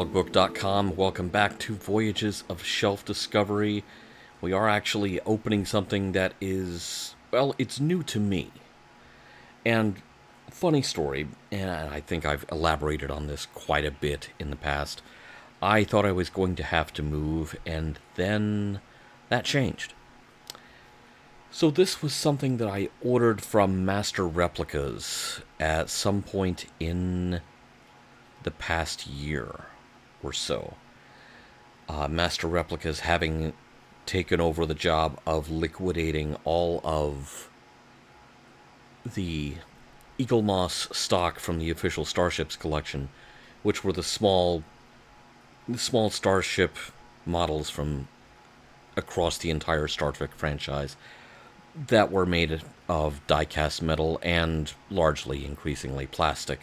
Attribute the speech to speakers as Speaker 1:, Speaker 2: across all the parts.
Speaker 1: logbook.com. Welcome back to Voyages of Shelf-Discovery. We are actually opening something that is, well, it's new to me. And funny story, and I think I've elaborated on this quite a bit in the past. I thought I was going to have to move, and then that changed. So this was something that I ordered from Master Replicas at some point in the past year or so. Master Replicas having taken over the job of liquidating all of the Eaglemoss stock from the official Starships collection, which were the small starship models from across the entire Star Trek franchise that were made of die-cast metal and largely, increasingly, plastic.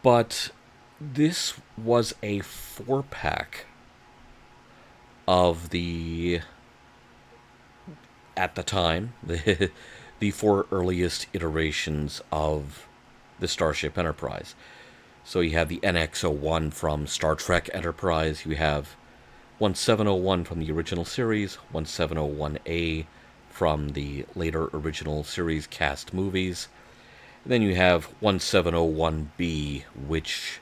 Speaker 1: But this was a 4-pack of the, at the time, the 4 earliest iterations of the Starship Enterprise. So you have the NX-01 from Star Trek Enterprise, you have 1701 from the original series, 1701A from the later original series cast movies. And then you have 1701B, which,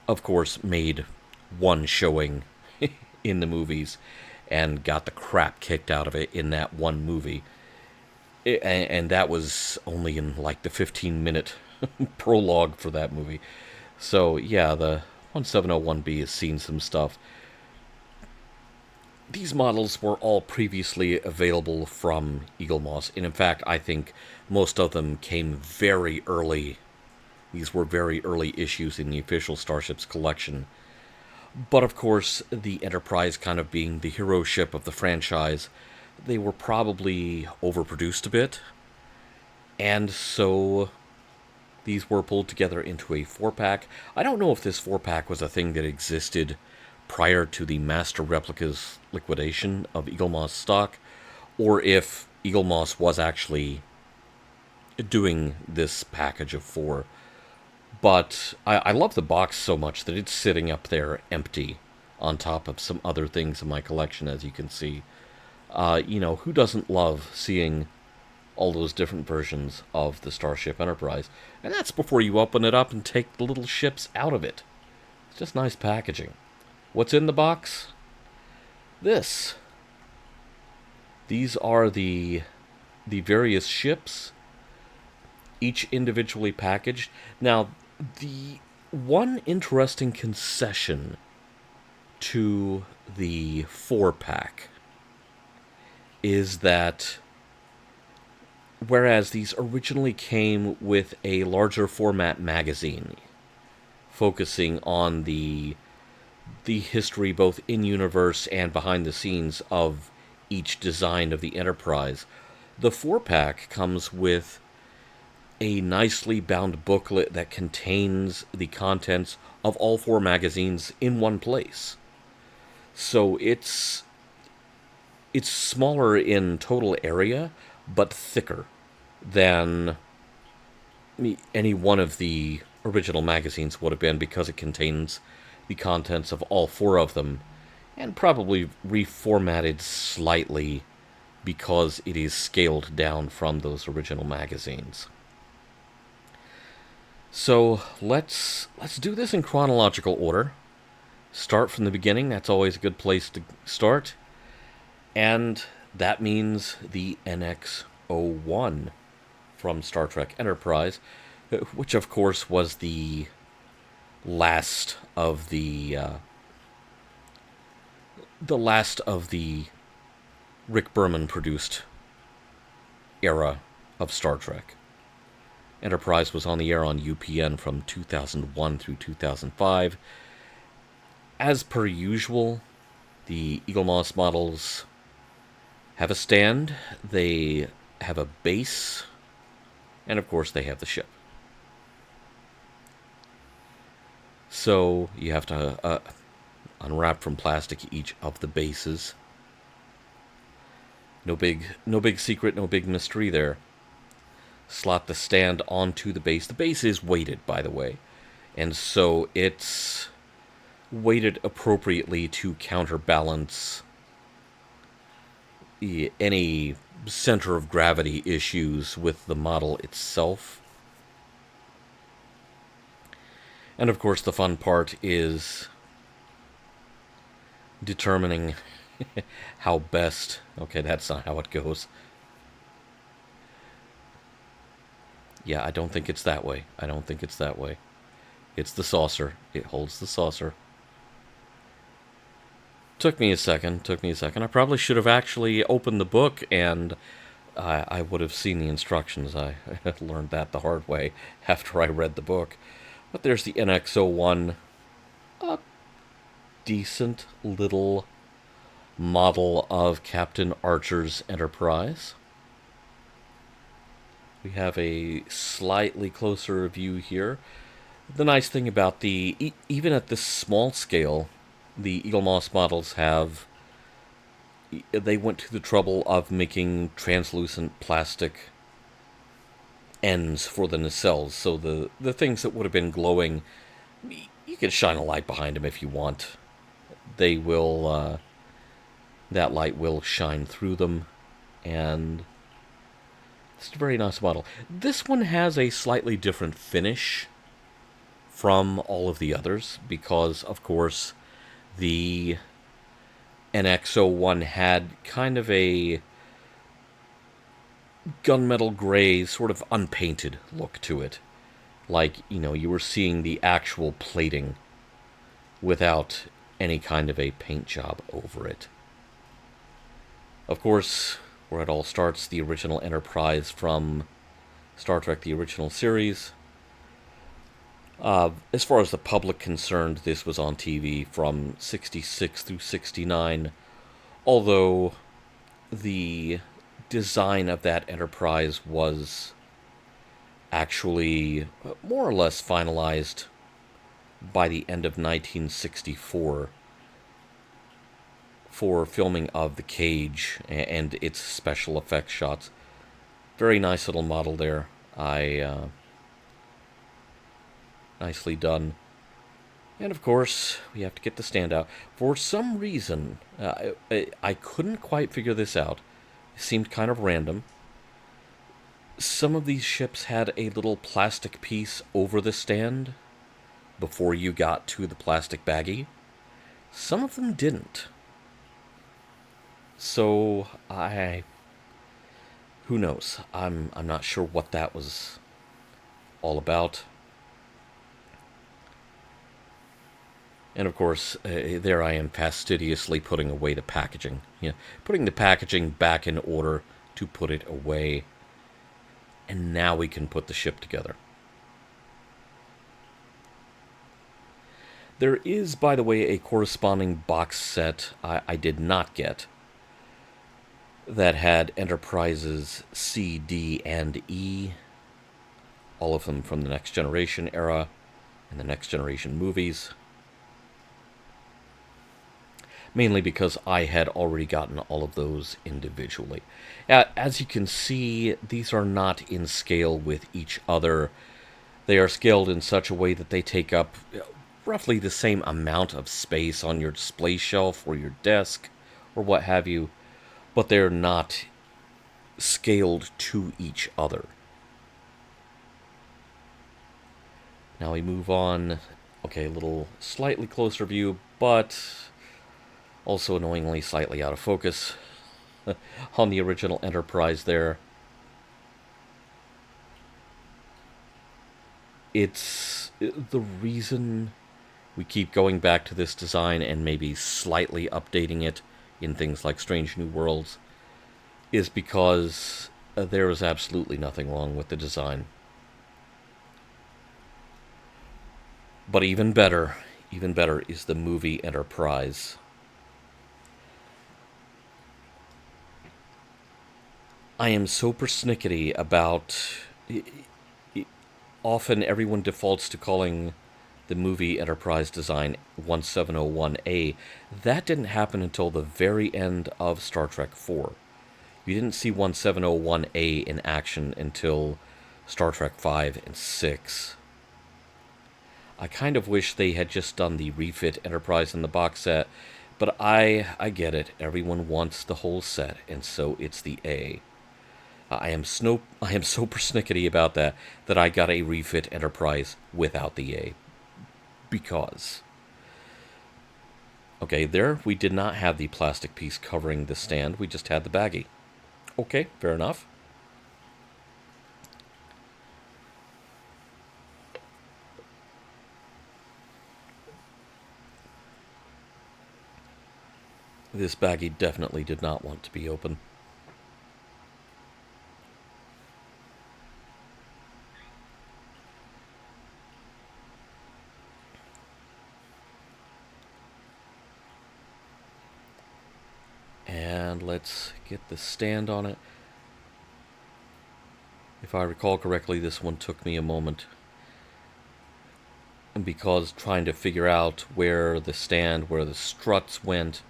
Speaker 1: of course, made one showing in the movies and got the crap kicked out of it in that one movie. And that was only in like the 15-minute prologue for that movie. So, yeah, the 1701B has seen some stuff. These models were all previously available from Eaglemoss, and in fact, I think most of them came very early. These were very early issues in the official Starships collection. But of course, the Enterprise kind of being the hero ship of the franchise, they were probably overproduced a bit, and so these were pulled together into a 4-pack. I don't know if this 4-pack was a thing that existed prior to the Master Replicas liquidation of Eaglemoss stock, or if Eaglemoss was actually doing this package of 4. But I love the box so much that it's sitting up there empty on top of some other things in my collection, as you can see. Who doesn't love seeing all those different versions of the Starship Enterprise? And that's before you open it up and take the little ships out of it. It's just nice packaging. What's in the box? This. These are the various ships, each individually packaged. Now, the one interesting concession to the 4-pack is that whereas these originally came with a larger format magazine focusing on the history both in-universe and behind the scenes of each design of the Enterprise, the 4-pack comes with a nicely bound booklet that contains the contents of all 4 magazines in one place. So it's smaller in total area, but thicker than any one of the original magazines would have been, because it contains the contents of all 4 of them, and probably reformatted slightly because it is scaled down from those original magazines. So let's do this in chronological order. Start from the beginning. That's always a good place to start. And that means the NX-01 from Star Trek Enterprise, which of course was the last of the Rick Berman produced era of Star Trek. Enterprise was on the air on UPN from 2001 through 2005. As per usual, the Eaglemoss models have a stand, they have a base, and of course they have the ship. So you have to unwrap from plastic each of the bases. No big secret, no big mystery there. Slot the stand onto the base. The base is weighted, by the way, and so it's weighted appropriately to counterbalance any center of gravity issues with the model itself. And of course, the fun part is determining how best... Okay, that's not how it goes. Yeah, I don't think it's that way. I don't think it's that way. It's the saucer. It holds the saucer. Took me a second. I probably should have actually opened the book, and I would have seen the instructions. I learned that the hard way after I read the book. But there's the NX-01. A decent little model of Captain Archer's Enterprise. We have a slightly closer view here. The nice thing about even at this small scale, the Eaglemoss models they went to the trouble of making translucent plastic ends for the nacelles, so the things that would have been glowing, you can shine a light behind them if you want. They will, that light will shine through them, and it's a very nice model. This one has a slightly different finish from all of the others, because, of course, the NX-01 had kind of a gunmetal gray, sort of unpainted look to it. Like, you were seeing the actual plating without any kind of a paint job over it. Of course, where it all starts, the original Enterprise from Star Trek, the original series. As far as the public concerned, this was on TV from 66 through 69, although the design of that Enterprise was actually more or less finalized by the end of 1964 for filming of The Cage and its special effects shots. Very nice little model there. Nicely done. And of course, we have to get the standout. For some reason, I couldn't quite figure this out. It seemed kind of random. Some of these ships had a little plastic piece over the stand before you got to the plastic baggie. Some of them didn't. So, who knows? I'm not sure what that was all about. And of course, there I am fastidiously putting away the packaging. Putting the packaging back in order to put it away. And now we can put the ship together. There is, by the way, a corresponding box set I did not get that had Enterprises C, D, and E. All of them from the Next Generation era and the Next Generation movies. Mainly because I had already gotten all of those individually. As you can see, these are not in scale with each other. They are scaled in such a way that they take up roughly the same amount of space on your display shelf or your desk or what have you, but they're not scaled to each other. Now we move on. Okay, a little slightly closer view, but also annoyingly slightly out of focus on the original Enterprise there. It's the reason we keep going back to this design and maybe slightly updating it in things like Strange New Worlds is because there is absolutely nothing wrong with the design. But even better is the movie Enterprise. I am so persnickety about... Often everyone defaults to calling the movie Enterprise design 1701A. That didn't happen until the very end of Star Trek IV. You didn't see 1701A in action until Star Trek V and VI. I kind of wish they had just done the refit Enterprise in the box set, but I get it. Everyone wants the whole set, and so it's the A. I am so persnickety about that I got a refit Enterprise without the A. Because. Okay, there we did not have the plastic piece covering the stand, we just had the baggie. Okay, fair enough. This baggie definitely did not want to be open. And let's get the stand on it. If I recall correctly, this one took me a moment. And because trying to figure out where the struts went.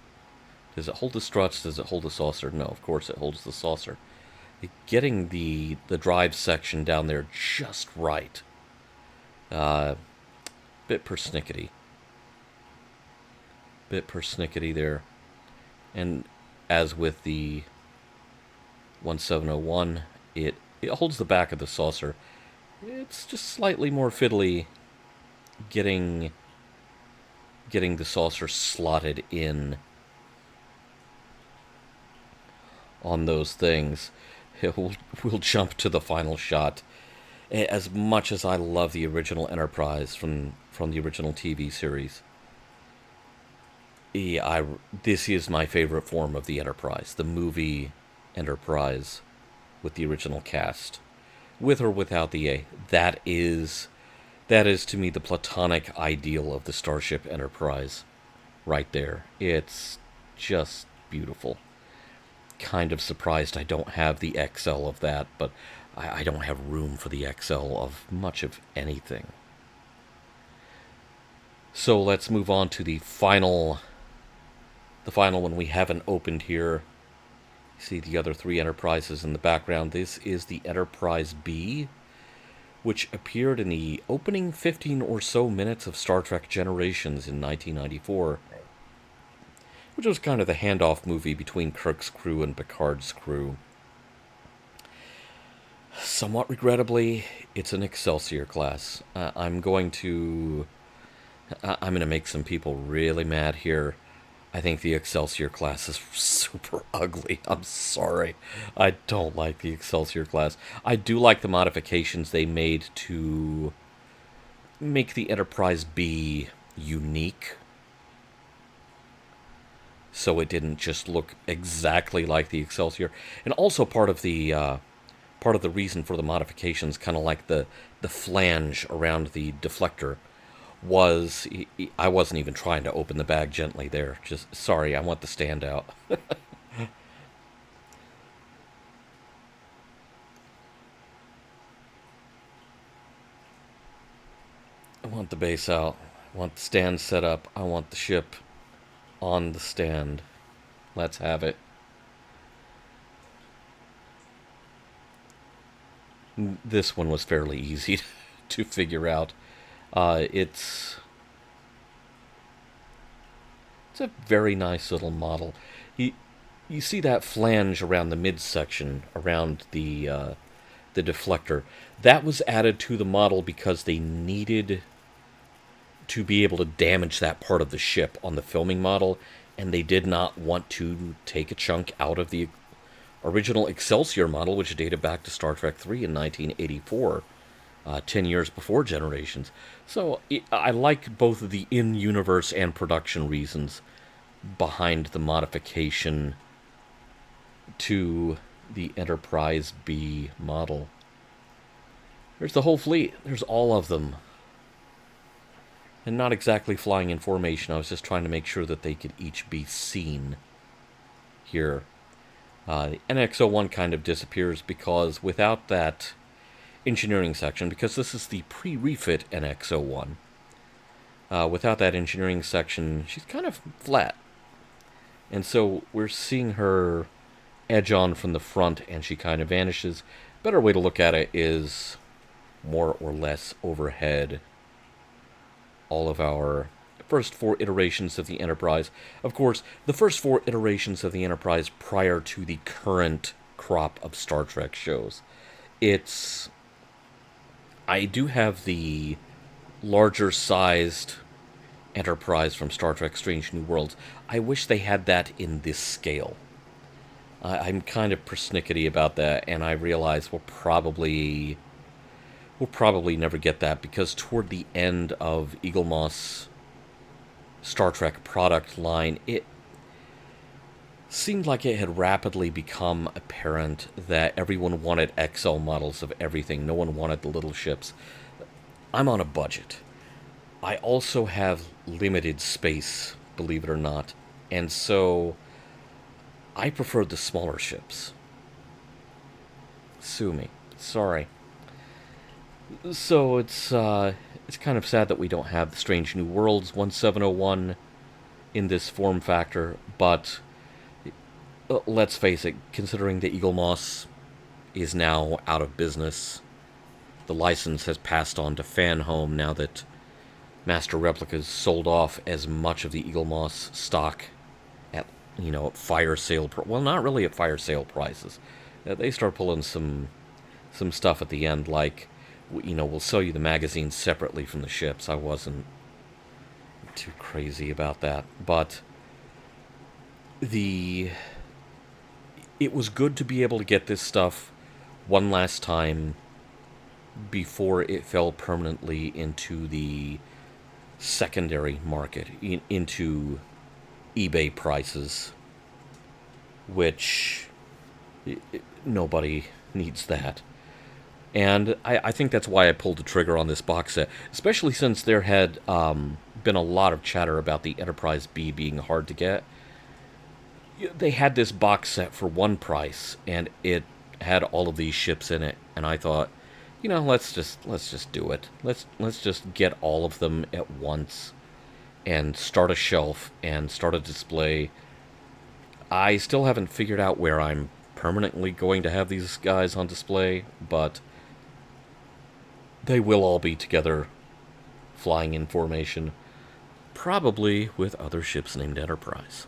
Speaker 1: Does it hold the struts? Does it hold the saucer? No, of course it holds the saucer. Getting the drive section down there just right. Bit persnickety. Bit persnickety there. And as with the 1701, it holds the back of the saucer. It's just slightly more fiddly getting the saucer slotted in on those things. We'll jump to the final shot. As much as I love the original Enterprise from the original TV series, this is my favorite form of the Enterprise, the movie Enterprise with the original cast, with or without the A. That is to me the platonic ideal of the Starship Enterprise, right there. It's just beautiful. Kind of surprised I don't have the XL of that, but I don't have room for the XL of much of anything. So let's move on to the final one we haven't opened here. You see the other three Enterprises in the background. This is the Enterprise B, which appeared in the opening 15 or so minutes of Star Trek Generations in 1994, which was kind of the handoff movie between Kirk's crew and Picard's crew. Somewhat regrettably, it's an Excelsior class. I'm going to make some people really mad here. I think the Excelsior class is super ugly. I'm sorry. I don't like the Excelsior class. I do like the modifications they made to make the Enterprise B unique, so it didn't just look exactly like the Excelsior. And also part of the reason for the modifications, kind of like the flange around the deflector, was I wasn't even trying to open the bag gently there. Just, sorry, I want the stand out. I want the base out. I want the stand set up. I want the ship on the stand. Let's have it. This one was fairly easy to figure out. It's a very nice little model. You see that flange around the midsection, around the deflector. That was added to the model because they needed to be able to damage that part of the ship on the filming model, and they did not want to take a chunk out of the original Excelsior model, which dated back to Star Trek III in 1984, 10 years before Generations. So I like both of the in-universe and production reasons behind the modification to the Enterprise B model. There's the whole fleet. There's all of them. And not exactly flying in formation. I was just trying to make sure that they could each be seen here. The NX-01 kind of disappears because without that engineering section, because this is the pre-refit NX-01, without that engineering section, she's kind of flat. And so we're seeing her edge on from the front, and she kind of vanishes. Better way to look at it is more or less overhead. all of our first four iterations of the Enterprise. Of course, the first four iterations of the Enterprise prior to the current crop of Star Trek shows. It's. I do have the larger sized Enterprise from Star Trek Strange New Worlds. I wish they had that in this scale. I'm kind of persnickety about that, and I realize we'll probably never get that, because toward the end of Eaglemoss Star Trek product line, it seemed like it had rapidly become apparent that everyone wanted XL models of everything. No one wanted the little ships. I'm on a budget. I also have limited space, believe it or not, and so I prefer the smaller ships. Sue me. Sorry. So it's kind of sad that we don't have the Strange New Worlds 1701 in this form factor, but let's face it, considering that Eaglemoss is now out of business, the license has passed on to Fanhome now that Master Replicas sold off as much of the Eaglemoss stock at, fire sale... well, not really at fire sale prices. They start pulling some stuff at the end, like, we'll sell you the magazines separately from the ships. I wasn't too crazy about that, but it was good to be able to get this stuff one last time before it fell permanently into the secondary market, into eBay prices, which nobody needs that. And I think that's why I pulled the trigger on this box set, especially since there had been a lot of chatter about the Enterprise B being hard to get. They had this box set for one price, and it had all of these ships in it, and I thought, let's just do it. Let's just get all of them at once and start a shelf and start a display. I still haven't figured out where I'm permanently going to have these guys on display, but they will all be together, flying in formation, probably with other ships named Enterprise.